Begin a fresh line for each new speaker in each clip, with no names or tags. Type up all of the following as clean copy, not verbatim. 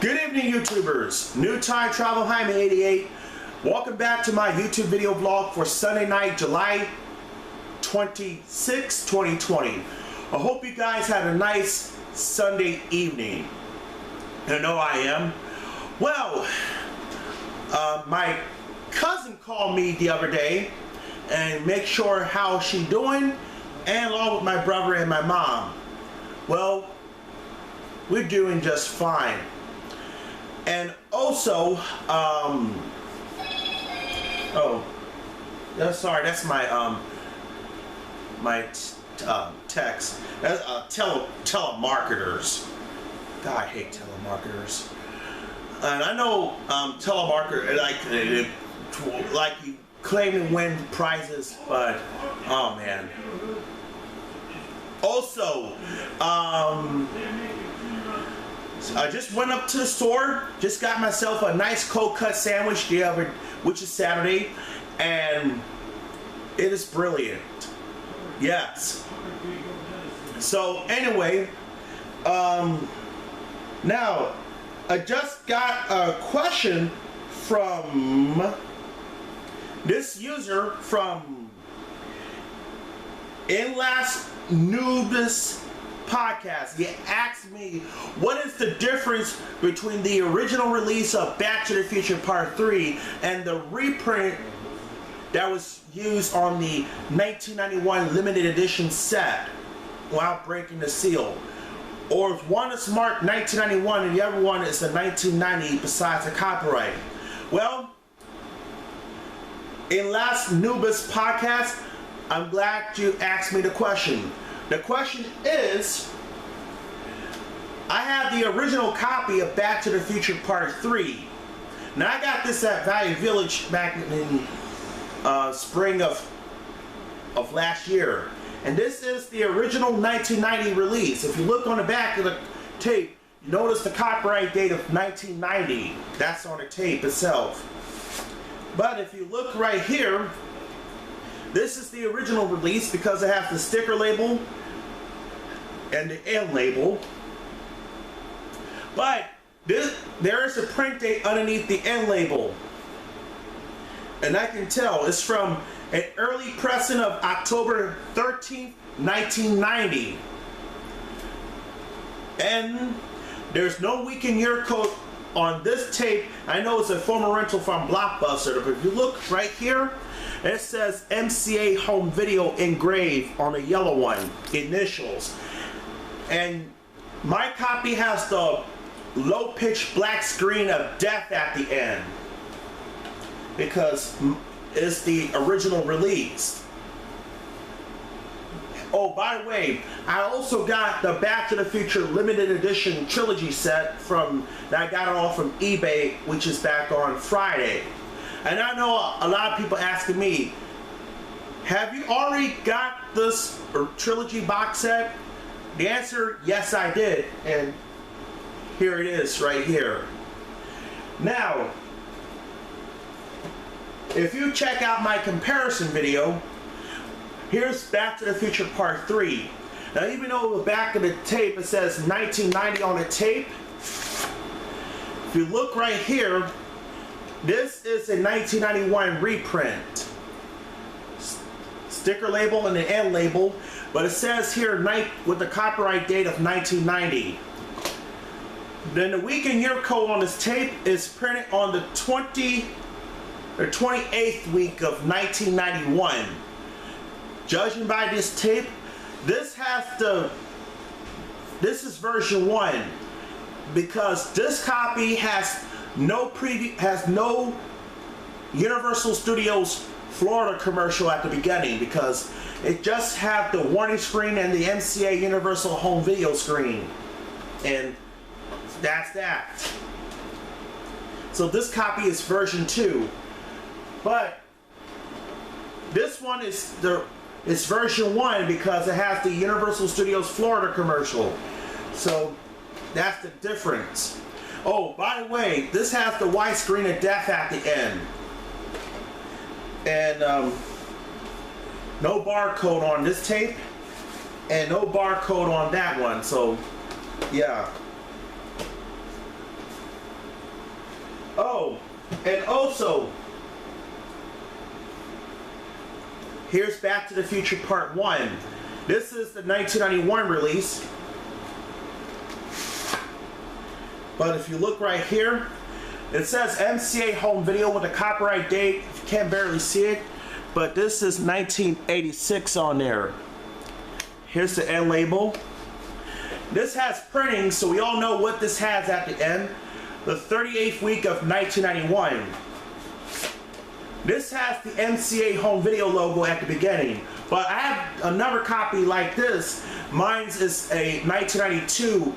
Good evening, YouTubers. NewTimeTravelHyman88. Welcome back to my YouTube video vlog for Sunday night, July 26, 2020. I hope you guys had a nice Sunday evening. I know I am. Well, my cousin called me the other day and make sure how she doing, and along with my brother and my mom. Well, we're doing just fine. And also, oh, sorry, that's my text. That's telemarketers. God, I hate telemarketers. And I know telemarketer like you claim to win prizes, but oh man. Also, I just went up to the store, just got myself a nice cold cut sandwich which is Saturday, and it is brilliant. Yes. So anyway, now I just got a question from this user from NewTimeTravelHyman88 podcast. He asked me, what is the difference between the original release of Back to the Future Part 3 and the reprint that was used on the 1991 limited edition set without breaking the seal? Or if one is marked 1991 and the other one is the 1990 besides the copyright? Well, in last Nubis podcast, I'm glad you asked me the question. The question is, I have the original copy of Back to the Future Part 3. Now I got this at Value Village back in spring of last year. And this is the original 1990 release. If you look on the back of the tape, you notice the copyright date of 1990. That's on the tape itself. But if you look right here, this is the original release because it has the sticker label and the end label. But there is a print date underneath the end label. And I can tell it's from an early pressing of October 13th, 1990. And there's no week and year code on this tape. I know it's a former rental from Blockbuster, but if you look right here, it says MCA Home Video engraved on the yellow one, initials. And my copy has the low-pitched black screen of death at the end because it's the original release. Oh, by the way, I also got the Back to the Future limited edition trilogy set that I got it all from eBay, which is back on Friday. And I know a lot of people asking me, have you already got this trilogy box set? The answer, yes I did, and here it is right here. Now, if you check out my comparison video, here's Back to the Future Part 3. Now even though the back of the tape it says 1990 on the tape, if you look right here, this is a 1991 reprint. Sticker label and the end label, but it says here with the copyright date of 1990. Then the week and year code on this tape is printed on the 28th week of 1991. Judging by this tape, this is version 1 because this copy has no Universal Studios Florida commercial at the beginning because it just have the warning screen and the MCA Universal Home Video screen, and that's that. So this copy is version 2, but this one is version 1 because it has the Universal Studios Florida commercial. So that's the difference. Oh, by the way, this has the white screen of death at the end. And no barcode on this tape. and no barcode on that one. So yeah. And also, here's Back to the Future Part 1. This is the 1991 release. But if you look right here, it says MCA home video with a copyright date. You can't barely see it, but this is 1986 on there. Here's the end label. This has printing, so we all know what this has at the end. The 38th week of 1991. This has the MCA home video logo at the beginning, but I have another copy like this. Mine's is a 1992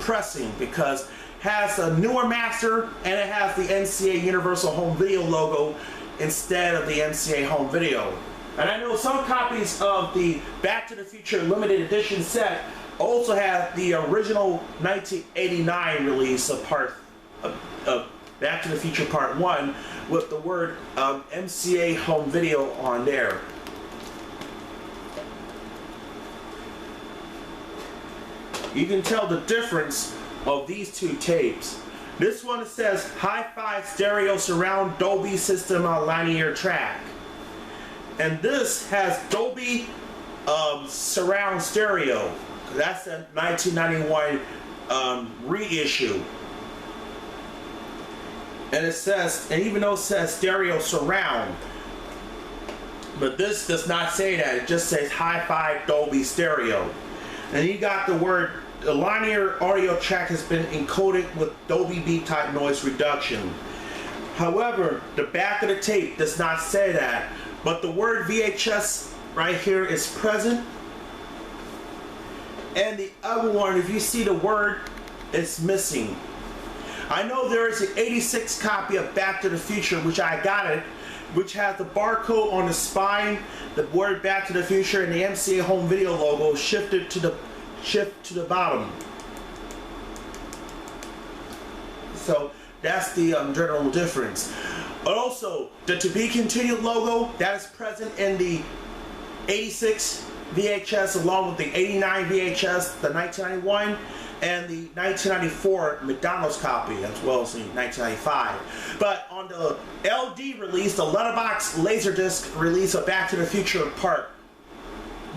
pressing, because has a newer master and it has the MCA Universal Home Video logo instead of the MCA Home Video. And I know some copies of the Back to the Future limited edition set also have the original 1989 release of Back to the Future Part 1 with the word MCA Home Video on there. You can tell the difference of these two tapes. This one says Hi-Fi Stereo Surround Dolby System on linear track. And this has Dolby Surround Stereo. That's a 1991 reissue. And it says, and even though it says Stereo Surround, but this does not say that. It just says Hi-Fi Dolby Stereo. And you got the word, the linear audio track has been encoded with Dolby B type noise reduction. However, the back of the tape does not say that, but the word VHS right here is present. And the other one, if you see the word, it's missing. I know there is an 86 copy of Back to the Future, which I got it, which has the barcode on the spine, the word Back to the Future, and the MCA Home Video logo shifted to the bottom. So that's the general difference. Also, the To Be Continued logo, that is present in the 86 VHS along with the 89 VHS, the 1991, and the 1994 McDonald's copy, as well as the 1995. But on the LD release, the Letterbox Laserdisc release of Back to the Future Part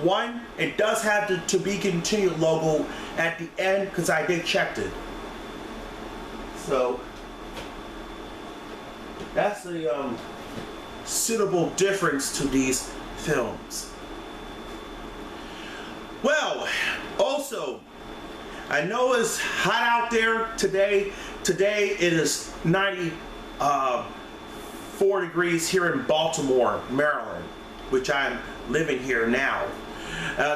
1, it does have the To Be Continued logo at the end, because I did check it. So that's the suitable difference to these films. Well, also, I know it's hot out there today. Today it is 94 degrees here in Baltimore, Maryland, which I'm living here now.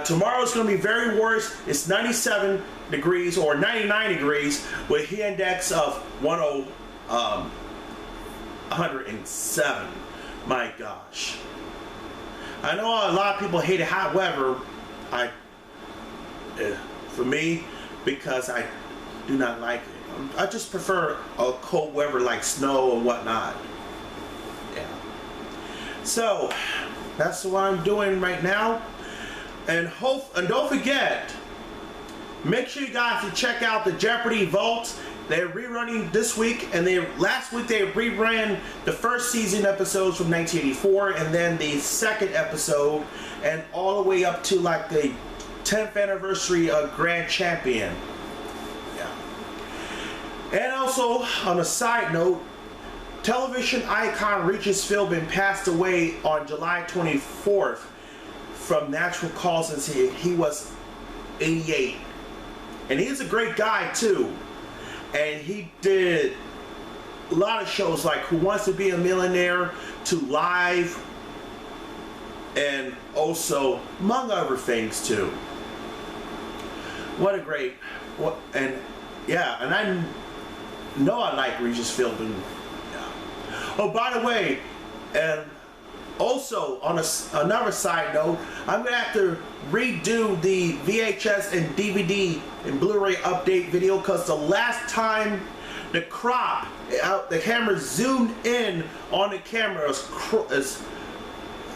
Tomorrow's going to be very worse. It's 97 degrees or 99 degrees with a heat index of 107. My gosh. I know a lot of people hate hot weather. For me, because I do not like it. I just prefer a cold weather like snow and whatnot. Yeah. So that's what I'm doing right now. And don't forget, make sure you guys check out the Jeopardy Vault. They're rerunning this week, and last week they reran the first season episodes from 1984, and then the second episode, and all the way up to like the 10th anniversary of Grand Champion. Yeah. And also, on a side note, television icon Regis Philbin passed away on July 24th from natural causes. He was 88. And he's a great guy too. And he did a lot of shows like Who Wants to Be a Millionaire, to Live, and also, among other things too. What a great, and yeah, and I know I like Regis Philbin. Yeah. Oh, by the way, and also on another side note, I'm gonna have to redo the VHS and DVD and Blu-ray update video, because the last time the crop, the camera zoomed in on the camera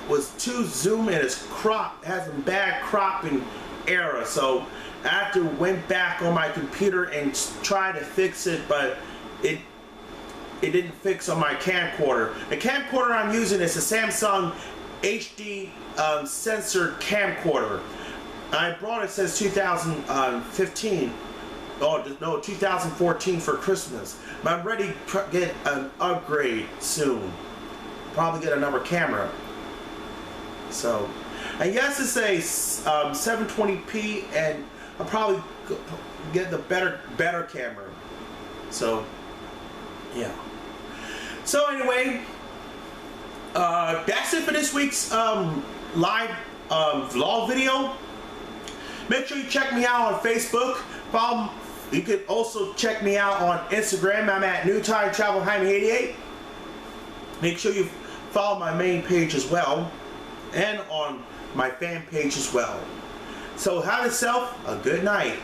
was too zoomed in. It's cropped, has a bad cropping error. So I have to went back on my computer and try to fix it, but it didn't fix on my camcorder. The camcorder I'm using is a Samsung HD sensor camcorder. I brought it since 2015. Oh no, 2014 for Christmas. But I'm ready to get an upgrade soon. Probably get another camera. So, and yes, it's a 720p, and I'll probably get the better camera. So, yeah. So anyway, that's it for this week's live vlog video. Make sure you check me out on Facebook. You can also check me out on Instagram. I'm at NewTimeTravelHyman88. Make sure you follow my main page as well, and on my fan page as well. So have yourself a good night.